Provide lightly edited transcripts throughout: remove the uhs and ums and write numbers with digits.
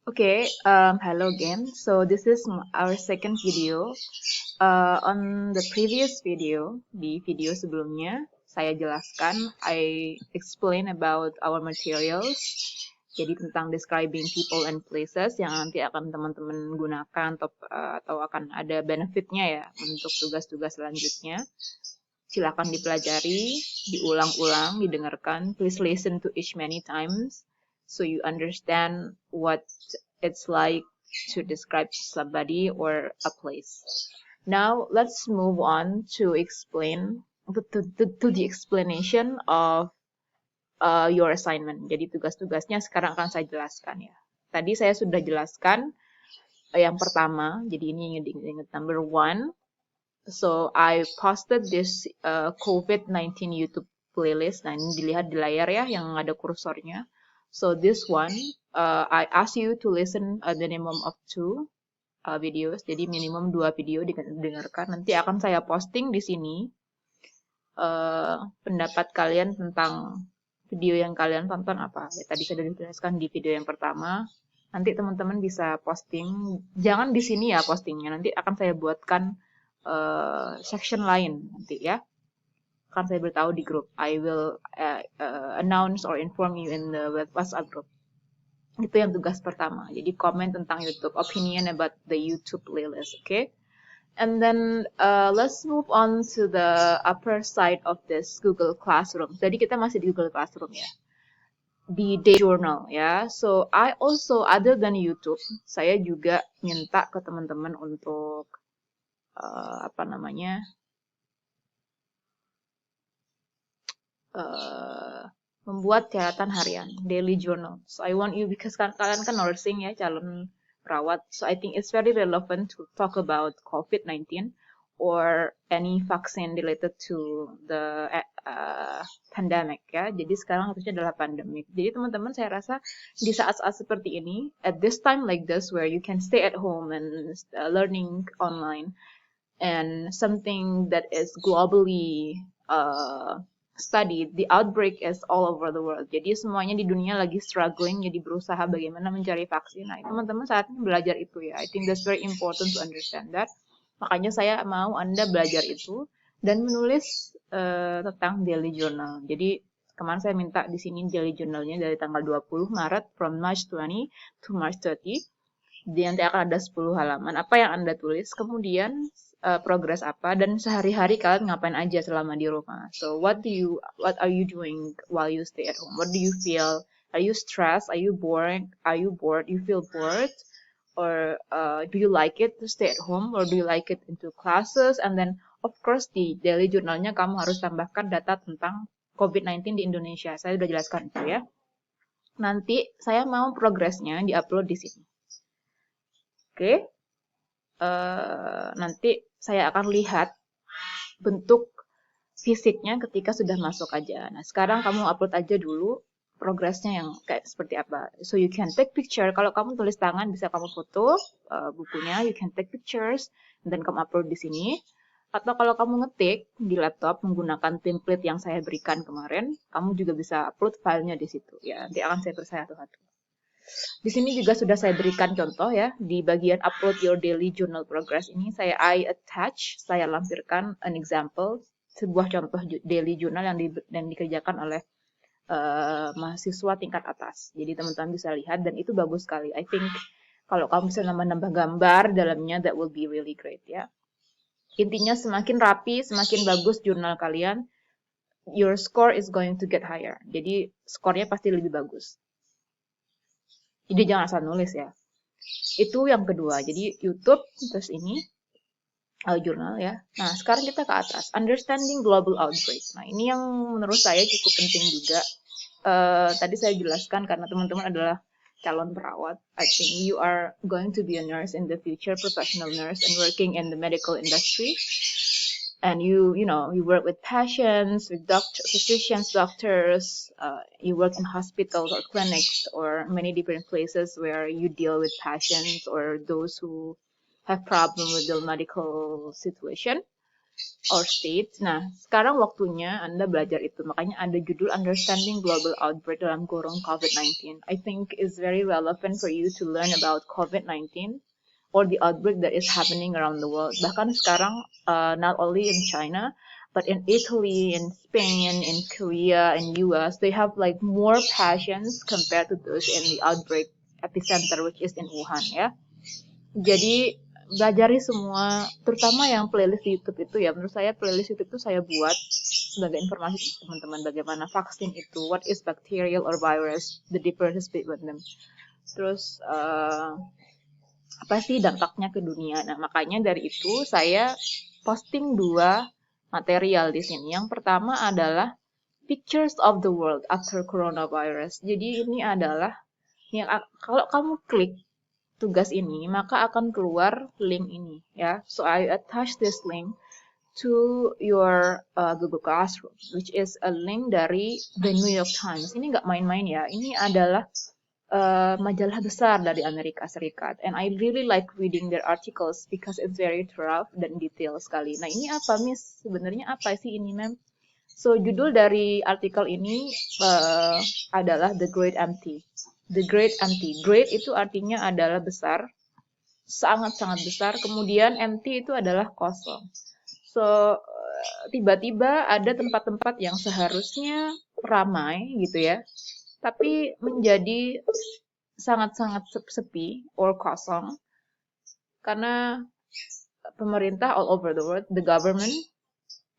Hello again. So this is our second video. On the previous video, di video sebelumnya, saya jelaskan, I explain about our materials. Jadi tentang describing people and places yang nanti akan teman-teman gunakan atau akan ada benefitnya ya untuk tugas-tugas selanjutnya. Silakan dipelajari, diulang-ulang, didengarkan. Please listen to each many times so you understand what it's like to describe somebody or a place. Now let's move on to explain to the explanation of your assignment. Jadi tugas-tugasnya sekarang akan saya jelaskan ya. Tadi saya sudah jelaskan yang pertama. Jadi ini ingat number one. So I posted this COVID-19 YouTube playlist. Nah ini dilihat di layar ya yang ada kursornya. So this one, I ask you to listen the minimum of 2 videos. Jadi minimum 2 video didengarkan. Nanti akan saya posting di sini pendapat kalian tentang video yang kalian tonton apa. Ya, tadi sudah dijelaskan di video yang pertama. Nanti teman-teman bisa posting. Jangan di sini ya postingnya. Nanti akan saya buatkan section lain nanti ya. Akan saya beritahu di grup. I will announce or inform you in the WhatsApp group. Itu yang tugas pertama. Jadi komen tentang YouTube, opinion about the YouTube playlist, okay? And then let's move on to the upper side of this Google Classroom. Jadi kita masih di Google Classroom ya. Di Day Journal ya. So I also other than YouTube, saya juga minta ke teman-teman untuk membuat catatan harian, daily journal. So I want you, because kalian kan nursing ya, calon perawat. So I think it's very relevant to talk about COVID-19 or any vaccine related to the pandemic ya. Jadi sekarang harusnya adalah pandemic. Jadi teman-teman saya rasa di saat-saat seperti ini, at this time like this where you can stay at home and learning online, and something that is globally studied, the outbreak is all over the world. Jadi semuanya di dunia lagi struggling, jadi berusaha bagaimana mencari vaksin. Nah, teman-teman saat ini belajar itu ya. I think that's very important to understand that. Makanya saya mau Anda belajar itu dan menulis tentang daily journal. Jadi kemarin saya minta di sini daily journalnya dari tanggal 20 Maret from March 20 to March 30. Nanti akan ada 10 halaman. Apa yang Anda tulis, kemudian progres apa, dan sehari-hari kalian ngapain aja selama di rumah. So what are you doing while you stay at home? What do you feel? Are you stressed? Are you bored? You feel bored? Or do you like it to stay at home? Or do you like it into classes? And then of course di daily journalnya kamu harus tambahkan data tentang COVID-19 di Indonesia. Saya sudah jelaskan itu ya. Nanti saya mau progresnya diupload di sini. Oke, nanti saya akan lihat bentuk fisiknya ketika sudah masuk aja. Nah, sekarang kamu upload aja dulu progresnya yang kayak seperti apa. So you can take picture. Kalau kamu tulis tangan bisa kamu foto bukunya. You can take pictures dan kamu upload di sini. Atau kalau kamu ngetik di laptop menggunakan template yang saya berikan kemarin, kamu juga bisa upload filenya di situ. Ya, nanti akan saya satu-satu. Di sini juga sudah saya berikan contoh ya, di bagian upload your daily journal progress ini I lampirkan an example, sebuah contoh daily journal yang dikerjakan oleh mahasiswa tingkat atas. Jadi teman-teman bisa lihat dan itu bagus sekali. I think kalau kamu bisa nambah-nambah gambar dalamnya, that will be really great ya. Intinya semakin rapi, semakin bagus jurnal kalian, your score is going to get higher. Jadi skornya pasti lebih bagus. Jadi jangan asal nulis ya. Itu yang kedua. Jadi YouTube, terus ini jurnal ya. Nah, sekarang kita ke atas. Understanding global outbreak. Nah, ini yang menurut saya cukup penting juga. Tadi saya jelaskan karena teman-teman adalah calon perawat. I think you are going to be a nurse in the future, professional nurse, and working in the medical industry. And you work with patients, with physicians, doctors, you work in hospitals or clinics or many different places where you deal with patients or those who have problem with the medical situation. or states. Nah, sekarang waktunya Anda belajar itu. Makanya ada judul Understanding Global Outbreak dalam kurung COVID-19. I think is very relevant for you to learn about COVID-19 or the outbreak that is happening around the world. Bahkan sekarang, not only in China, but in Italy, in Spain, in Korea, in US, they have like more patients compared to those in the outbreak epicenter, which is in Wuhan, ya. Jadi belajari semua, terutama yang playlist di YouTube itu ya. Menurut saya playlist YouTube itu saya buat sebagai informasi untuk teman-teman bagaimana vaksin itu, what is bacterial or virus, the differences between them. Terus apa sih dampaknya ke dunia. Nah, makanya dari itu saya posting 2 material di sini. Yang pertama adalah Pictures of the World After Coronavirus. Jadi ini adalah yang kalau kamu klik tugas ini, maka akan keluar link ini ya. So I attach this link to your Google Classroom, which is a link dari The New York Times. Ini nggak main-main ya. Ini adalah majalah besar dari Amerika Serikat. And I really like reading their articles because it's very thorough dan detail sekali. Nah, ini apa, Miss? Sebenarnya apa sih ini, Ma'am? So, judul dari artikel ini adalah The Great Empty. The Great Empty. Great itu artinya adalah besar, sangat-sangat besar. Kemudian empty itu adalah kosong. So, tiba-tiba ada tempat-tempat yang seharusnya ramai gitu ya, tapi menjadi sangat-sangat sepi or kosong karena pemerintah all over the world, the government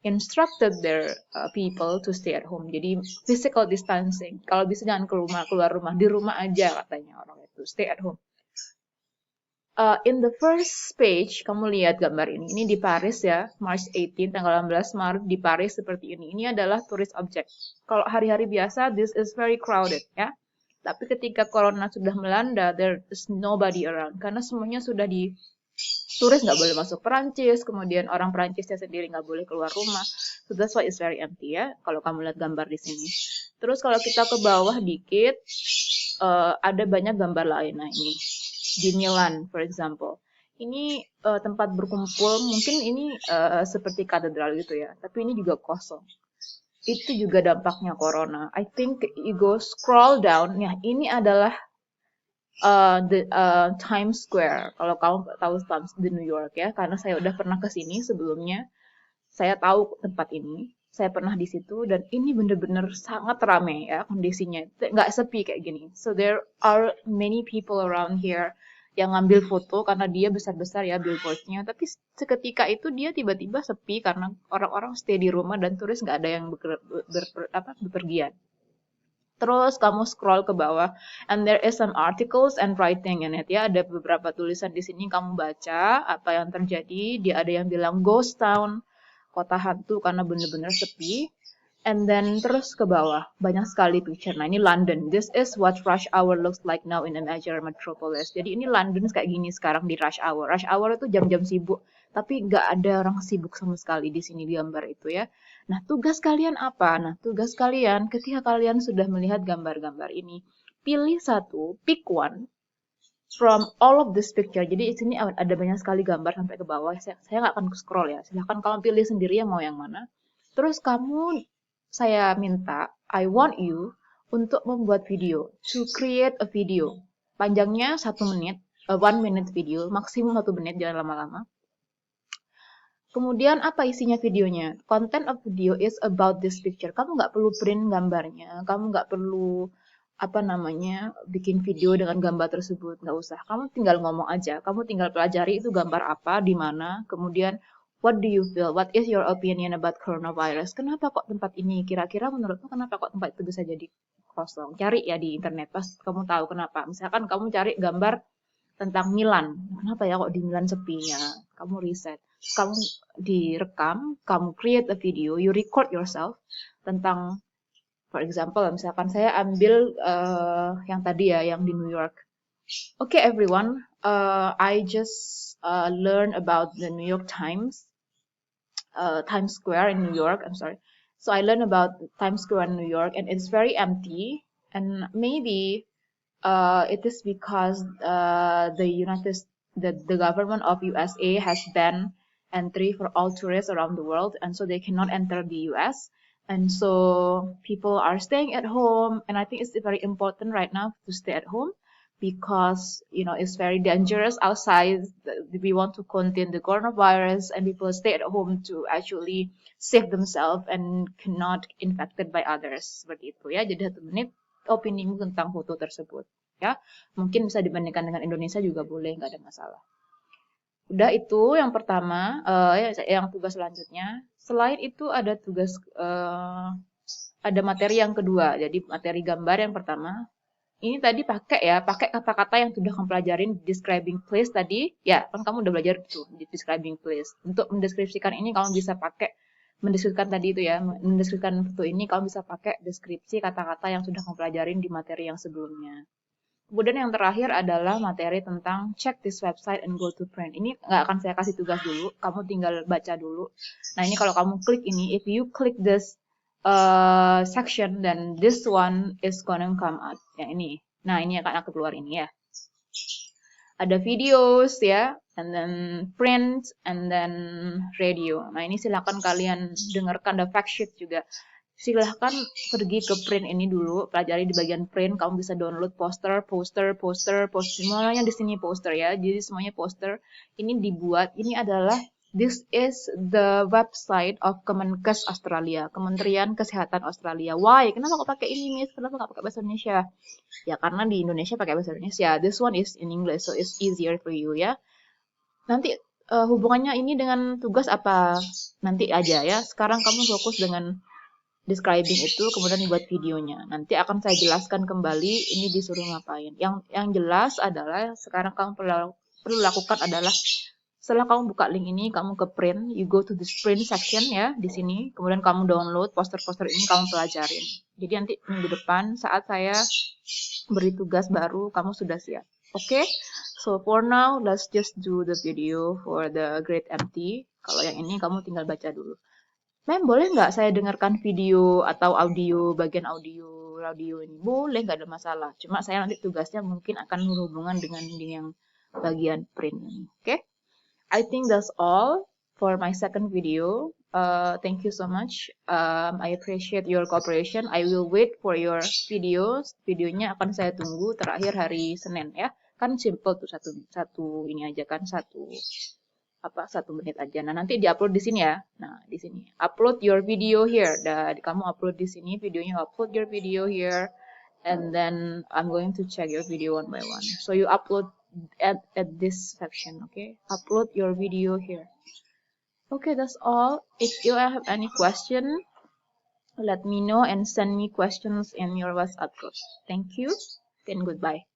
instructed their people to stay at home. Jadi physical distancing. Kalau bisa jangan keluar rumah, di rumah aja katanya orang itu, stay at home. In the first page, kamu lihat gambar ini. Ini di Paris ya, March 18, tanggal 16 Maret di Paris seperti ini. Ini adalah tourist object. Kalau hari-hari biasa, this is very crowded ya. Tapi ketika corona sudah melanda, there is nobody around. Karena semuanya sudah turis nggak boleh masuk Perancis, kemudian orang Perancisnya sendiri nggak boleh keluar rumah. So that's why it's very empty ya, kalau kamu lihat gambar di sini. Terus kalau kita ke bawah dikit, ada banyak gambar lain. Nah ini, di Milan, for example. Ini tempat berkumpul, mungkin ini seperti katedral gitu ya, tapi ini juga kosong. Itu juga dampaknya corona. I think you go scroll down, ya ini adalah Times Square. Kalau kamu tahu Times di New York ya, karena saya udah pernah ke sini sebelumnya, saya tahu tempat ini, saya pernah di situ dan ini bener-bener sangat ramai ya kondisinya, nggak sepi kayak gini. So there are many people around here yang ngambil foto karena dia besar-besar ya billboardnya, tapi seketika itu dia tiba-tiba sepi karena orang-orang stay di rumah dan turis nggak ada yang bepergian. Terus kamu scroll ke bawah, and there is some articles and writing in it ya. Ada beberapa tulisan di sini kamu baca apa yang terjadi. Dia ada yang bilang ghost town, kota hantu karena benar-benar sepi. And then terus ke bawah, banyak sekali picture. Nah ini London. This is what rush hour looks like now in a major metropolis. Jadi ini London kayak gini sekarang di rush hour. Rush hour itu jam-jam sibuk, tapi nggak ada orang sibuk sama sekali di sini di gambar itu ya. Nah tugas kalian apa? Nah tugas kalian ketika kalian sudah melihat gambar-gambar ini, pilih satu, pick one from all of this picture. Jadi di sini ada banyak sekali gambar sampai ke bawah. Saya nggak akan scroll ya. Silahkan kamu pilih sendiri ya mau yang mana. Terus saya minta, I want you untuk membuat video, to create a video. Panjangnya 1 menit, 1 minute video, maksimum 1 menit, jangan lama-lama. Kemudian apa isinya videonya? Content of video is about this picture. Kamu nggak perlu print gambarnya, kamu nggak perlu bikin video dengan gambar tersebut, nggak usah. Kamu tinggal ngomong aja, kamu tinggal pelajari itu gambar apa, di mana, kemudian what do you feel? What is your opinion about coronavirus? Kenapa kok tempat ini? Kira-kira menurutmu kenapa kok tempat itu bisa jadi kosong? Cari ya di internet, pas kamu tahu kenapa. Misalkan kamu cari gambar tentang Milan. Kenapa ya kok di Milan sepinya? Kamu riset. Kamu direkam, kamu create a video, you record yourself tentang, for example, misalkan saya ambil yang tadi ya, yang di New York. Okay, everyone, I just learned about the New York Times, Times Square in New York. I'm sorry. So I learned about Times Square in New York, and it's very empty. And maybe it is because the government of USA has banned entry for all tourists around the world, and so they cannot enter the US. And so people are staying at home, and I think it's very important right now to stay at home because it's very dangerous outside. We want to contain the coronavirus, and people stay at home to actually save themselves and cannot infected by others. Seperti itu ya. Jadi 1 menit opinimu tentang foto tersebut ya. Mungkin bisa dibandingkan dengan Indonesia juga boleh, nggak ada masalah. Udah itu yang pertama, yang tugas selanjutnya. Selain itu ada tugas, ada materi yang kedua. Jadi materi gambar yang pertama. Ini tadi pakai kata-kata yang sudah kamu pelajarin describing place tadi. Ya, kan kamu udah belajar tuh di describing place. Untuk mendeskripsikan ini kamu bisa pakai mendeskripsikan tadi itu ya, mendeskripsikan foto ini kamu bisa pakai deskripsi kata-kata yang sudah kamu pelajarin di materi yang sebelumnya. Kemudian yang terakhir adalah materi tentang check this website and go to print. Ini nggak akan saya kasih tugas dulu, kamu tinggal baca dulu. Nah ini kalau kamu klik ini, if you click this section, then this one is gonna come out. Yang ini. Nah ini akan aku keluar ini ya. Ada videos ya, and then print, and then radio. Nah ini silakan kalian dengarkan, ada fact sheet juga. Silahkan pergi ke print ini dulu, pelajari di bagian print, kamu bisa download poster, semuanya di sini poster ya, jadi semuanya poster. Ini dibuat, ini adalah, this is the website of Kemenkes Australia, Kementerian Kesehatan Australia. Why? Kenapa kok pakai ini, Miss? Kenapa nggak pakai bahasa Indonesia? Ya karena di Indonesia pakai bahasa Indonesia. This one is in English, so it's easier for you ya. Nanti hubungannya ini dengan tugas apa? Nanti aja ya. Sekarang kamu fokus dengan describing itu, kemudian buat videonya. Nanti akan saya jelaskan kembali ini disuruh ngapain. Yang jelas adalah sekarang kamu perlu lakukan adalah setelah kamu buka link ini, kamu ke print, you go to the print section ya di sini. Kemudian kamu download poster-poster ini, kamu pelajarin. Jadi nanti minggu depan saat saya beri tugas baru, kamu sudah siap. Oke? So for now, let's just do the video for the grade MT. Kalau yang ini kamu tinggal baca dulu. Mem, boleh nggak saya dengarkan video atau audio, bagian audio ini? Boleh, nggak ada masalah. Cuma saya nanti tugasnya mungkin akan berhubungan dengan yang bagian print ini. Oke? I think that's all for my second video. Thank you so much. I appreciate your cooperation. I will wait for your videos. Videonya akan saya tunggu terakhir hari Senin ya. Kan simple tuh satu ini aja kan, satu menit aja. Nah nanti diupload di sini ya. Nah di sini upload your video here. Kamu upload di sini videonya, upload your video here, and then I'm going to check your video one by one. So you upload at this section, okay? Upload your video here. Okay, that's all. If you have any question, let me know and send me questions in your WhatsApp group. Thank you and goodbye.